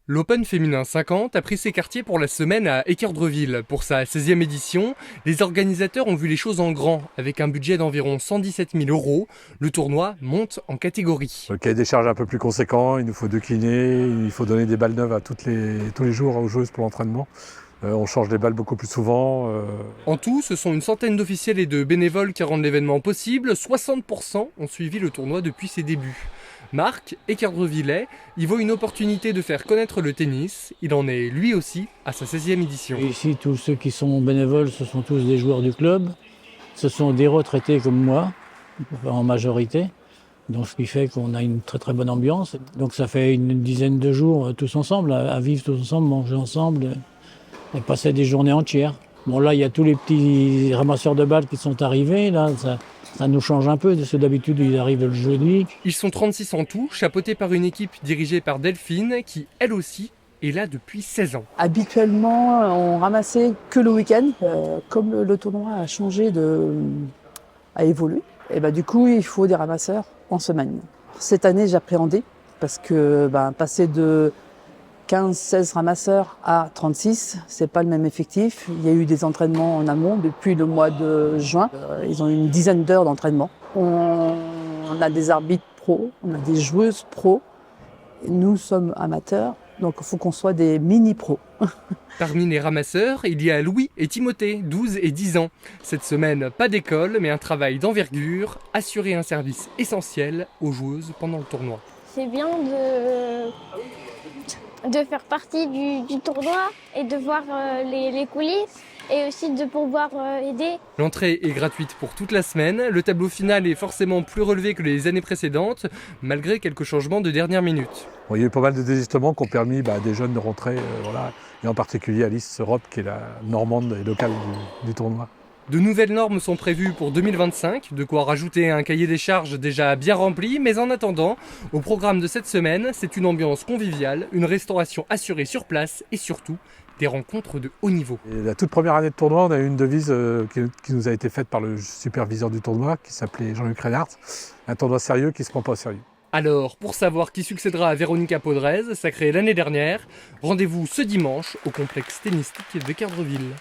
L'Open féminin 50 a pris ses quartiers pour la semaine à Équerdreville. Pour sa 16e édition, les organisateurs ont vu les choses en grand. Avec un budget d'environ 117 000 €, le tournoi monte en catégorie. Le cahier des charges est un peu plus conséquent, il nous faut 2 kinés, il faut donner des balles neuves à tous les jours aux joueuses pour l'entraînement. On change les balles beaucoup plus souvent. En tout, ce sont une centaine d'officiels et de bénévoles qui rendent l'événement possible. 60% ont suivi le tournoi depuis ses débuts. Marc, équerdrevillais, y voit une opportunité de faire connaître le tennis. Il en est lui aussi à sa 16e édition. Ici, tous ceux qui sont bénévoles, ce sont tous des joueurs du club. Ce sont des retraités comme moi, en majorité. Donc, ce qui fait qu'on a une très très bonne ambiance. Donc ça fait une dizaine de jours tous ensemble, à vivre tous ensemble, manger ensemble et passer des journées entières. Bon là, il y a tous les petits ramasseurs de balles qui sont arrivés. Là, ça nous change un peu de ceux d'habitude, ils arrivent le jeudi. Ils sont 36 en tout, chapeautés par une équipe dirigée par Delphine, qui elle aussi est là depuis 16 ans. Habituellement, on ramassait que le week-end. Comme le tournoi a changé, a évolué, et du coup, il faut des ramasseurs en semaine. Cette année, j'appréhendais parce que passer de 15-16 ramasseurs à 36, c'est pas le même effectif. Il y a eu des entraînements en amont depuis le mois de juin. Ils ont eu une dizaine d'heures d'entraînement. On a des arbitres pros, on a des joueuses pros. Nous sommes amateurs, donc il faut qu'on soit des mini-pros. Parmi les ramasseurs, il y a Louis et Timothée, 12 et 10 ans. Cette semaine, pas d'école, mais un travail d'envergure, assurer un service essentiel aux joueuses pendant le tournoi. C'est bien de faire partie du tournoi et de voir les coulisses et aussi de pouvoir aider. L'entrée est gratuite pour toute la semaine. Le tableau final est forcément plus relevé que les années précédentes, malgré quelques changements de dernière minute. Bon, il y a eu pas mal de désistements qui ont permis à des jeunes de rentrer, et en particulier Alice Europe, qui est la normande et locale du tournoi. De nouvelles normes sont prévues pour 2025, de quoi rajouter un cahier des charges déjà bien rempli, mais en attendant, au programme de cette semaine, c'est une ambiance conviviale, une restauration assurée sur place et surtout des rencontres de haut niveau. Et la toute première année de tournoi, on a eu une devise qui nous a été faite par le superviseur du tournoi, qui s'appelait Jean-Luc Reinhardt, un tournoi sérieux qui ne se prend pas au sérieux. Alors, pour savoir qui succédera à Véronica Podrez, sacrée l'année dernière, rendez-vous ce dimanche au complexe tennistique d'Équerdreville.